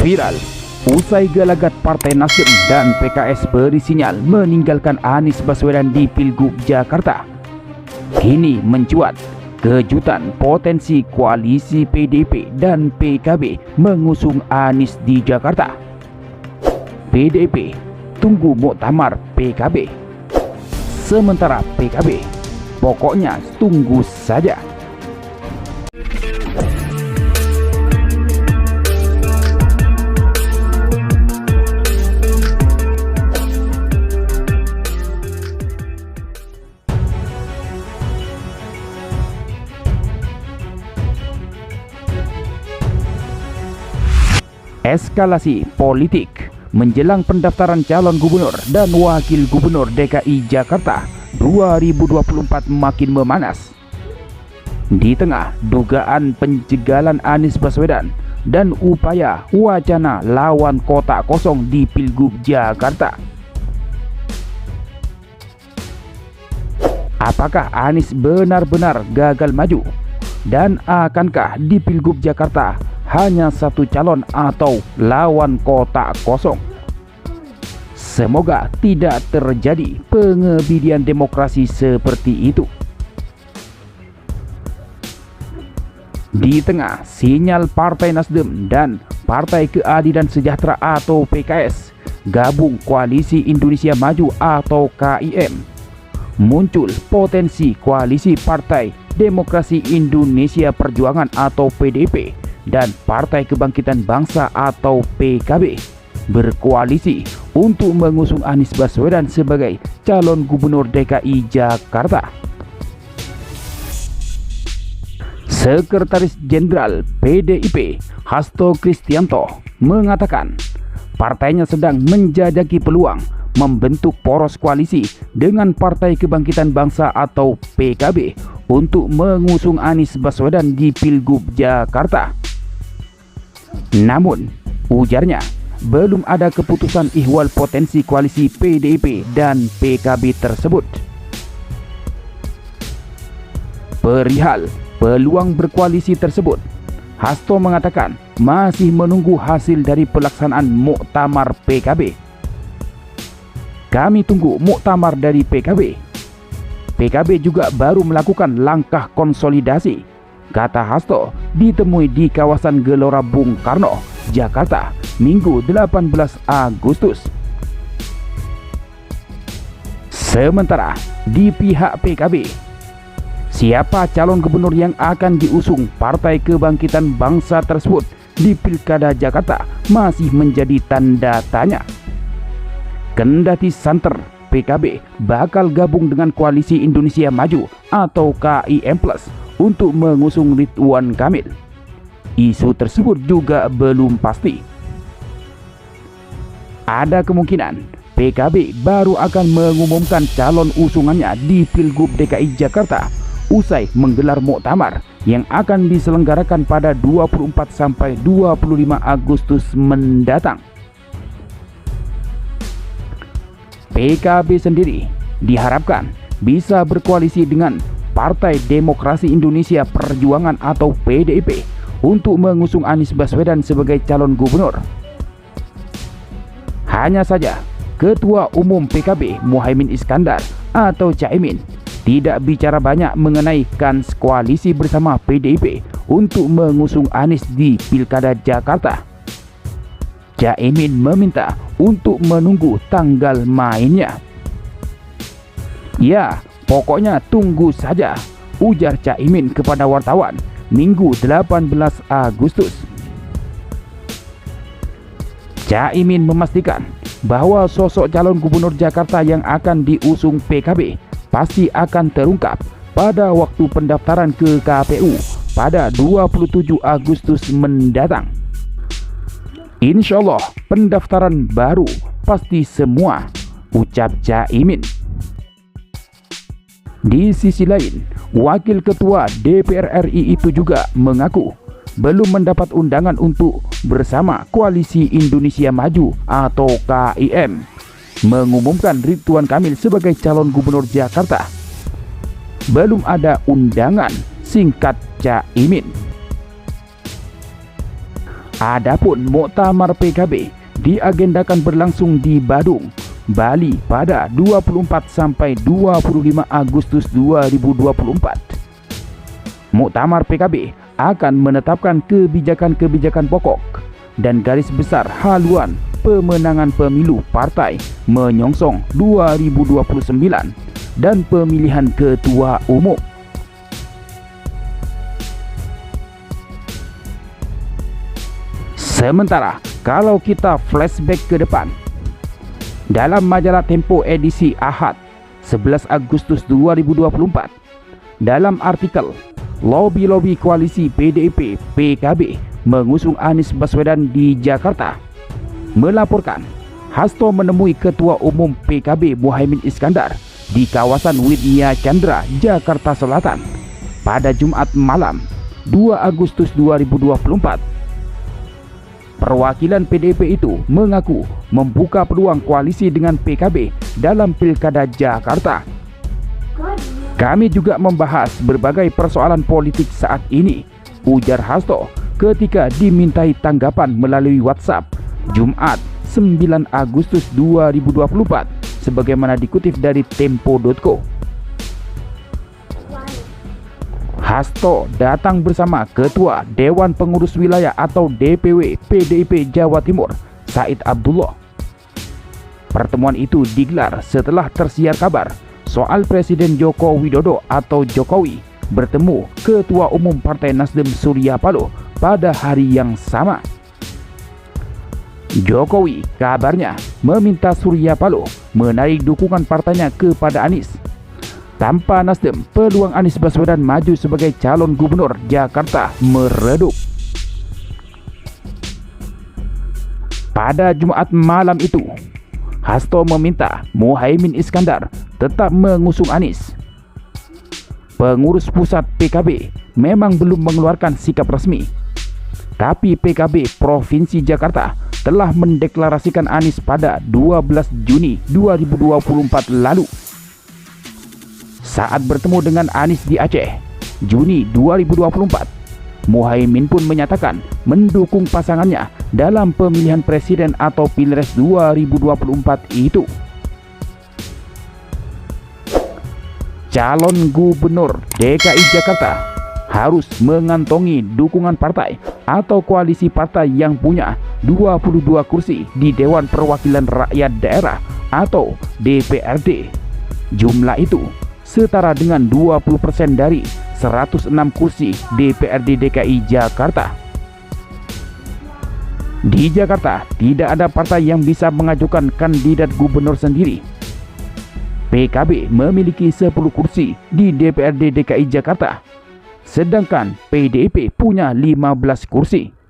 Viral, usai gelagat Partai Nasdem dan PKS beri sinyal meninggalkan Anies Baswedan di Pilgub Jakarta. Kini mencuat kejutan potensi koalisi PDIP dan PKB mengusung Anies di Jakarta. PDIP tunggu muktamar PKB, sementara PKB pokoknya tunggu saja. Eskalasi politik menjelang pendaftaran calon gubernur dan wakil gubernur DKI Jakarta 2024 makin memanas. Di tengah dugaan penjegalan Anies Baswedan dan upaya wacana lawan kotak kosong di Pilgub Jakarta. Apakah Anies benar-benar gagal maju? Dan akankah di Pilgub Jakarta hanya satu calon atau lawan kotak kosong? Semoga tidak terjadi pengebidian demokrasi seperti itu. Di tengah sinyal Partai Nasdem dan Partai Keadilan Sejahtera atau PKS gabung Koalisi Indonesia Maju atau KIM, muncul potensi koalisi Partai Demokrasi Indonesia Perjuangan atau PDIP dan Partai Kebangkitan Bangsa atau PKB berkoalisi untuk mengusung Anies Baswedan sebagai calon gubernur DKI Jakarta. Sekretaris Jenderal PDIP Hasto Kristianto mengatakan partainya sedang menjajaki peluang membentuk poros koalisi dengan Partai Kebangkitan Bangsa atau PKB untuk mengusung Anies Baswedan di Pilgub Jakarta. Namun, ujarnya, belum ada keputusan ihwal potensi koalisi PDIP dan PKB tersebut. Perihal peluang berkoalisi tersebut, Hasto mengatakan masih menunggu hasil dari pelaksanaan muktamar PKB. Kami tunggu muktamar dari PKB. PKB juga baru melakukan langkah konsolidasi, kata Hasto ditemui di kawasan Gelora Bung Karno, Jakarta, Minggu 18 Agustus. Sementara di pihak PKB, siapa calon gubernur yang akan diusung Partai Kebangkitan Bangsa tersebut di Pilkada Jakarta masih menjadi tanda tanya. Kendati santer PKB bakal gabung dengan Koalisi Indonesia Maju atau KIM Plus untuk mengusung Ridwan Kamil, isu tersebut juga belum pasti. Ada kemungkinan PKB baru akan mengumumkan calon usungannya di Pilgub DKI Jakarta usai menggelar muktamar yang akan diselenggarakan pada 24 sampai 25 Agustus mendatang. PKB sendiri diharapkan bisa berkoalisi dengan Partai Demokrasi Indonesia Perjuangan atau PDIP untuk mengusung Anies Baswedan sebagai calon gubernur. Hanya saja, Ketua Umum PKB Muhaimin Iskandar atau Caimin tidak bicara banyak mengenai kans koalisi bersama PDIP untuk mengusung Anies di Pilkada Jakarta. Caimin meminta untuk menunggu tanggal mainnya. Ya, pokoknya tunggu saja, ujar Caimin kepada wartawan Minggu 18 Agustus. Caimin memastikan bahwa sosok calon gubernur Jakarta yang akan diusung PKB pasti akan terungkap pada waktu pendaftaran ke KPU pada 27 Agustus mendatang. Insya Allah pendaftaran baru pasti semua, ucap Caimin. Di sisi lain, Wakil Ketua DPR RI itu juga mengaku belum mendapat undangan untuk bersama Koalisi Indonesia Maju atau KIM mengumumkan Ridwan Kamil sebagai calon gubernur Jakarta. Belum ada undangan, singkat Caimin. Adapun Muktamar PKB diagendakan berlangsung di Badung, Bali pada 24 sampai 25 Agustus 2024. Muktamar PKB akan menetapkan kebijakan-kebijakan pokok dan garis besar haluan pemenangan pemilu partai menyongsong 2029 dan pemilihan ketua umum. Sementara kalau kita flashback ke depan, dalam majalah Tempo edisi Ahad 11 Agustus 2024, dalam artikel Lobi-lobi koalisi PDIP PKB mengusung Anies Baswedan di Jakarta, melaporkan Hasto menemui Ketua Umum PKB Muhaimin Iskandar di kawasan Widya Chandra, Jakarta Selatan pada Jumat malam 2 Agustus 2024. Perwakilan PDIP itu mengaku membuka peluang koalisi dengan PKB dalam Pilkada Jakarta. Kami juga membahas berbagai persoalan politik saat ini, ujar Hasto ketika dimintai tanggapan melalui WhatsApp Jumat 9 Agustus 2024 sebagaimana dikutip dari Tempo.co. Hasto datang bersama Ketua Dewan Pengurus Wilayah atau DPW PDIP Jawa Timur, Said Abdullah. Pertemuan itu digelar setelah tersiar kabar soal Presiden Joko Widodo atau Jokowi bertemu Ketua Umum Partai Nasdem Surya Paloh pada hari yang sama. Jokowi kabarnya meminta Surya Paloh menarik dukungan partainya kepada Anies. Tanpa Nasdem, peluang Anies Baswedan maju sebagai calon gubernur Jakarta meredup. Pada Jumat malam itu, Hasto meminta Muhaimin Iskandar tetap mengusung Anies. Pengurus pusat PKB memang belum mengeluarkan sikap resmi, tapi PKB Provinsi Jakarta telah mendeklarasikan Anies pada 12 Juni 2024 lalu. Saat bertemu dengan Anies di Aceh, Juni 2024, Muhaimin pun menyatakan mendukung pasangannya dalam pemilihan presiden atau Pilpres 2024 itu. Calon gubernur DKI Jakarta harus mengantongi dukungan partai atau koalisi partai yang punya 22 kursi di Dewan Perwakilan Rakyat Daerah atau DPRD. Jumlah itu setara dengan 20% dari 106 kursi DPRD DKI Jakarta. Di Jakarta tidak ada partai yang bisa mengajukan kandidat gubernur sendiri. PKB memiliki 10 kursi di DPRD DKI Jakarta, sedangkan PDIP punya 15 kursi.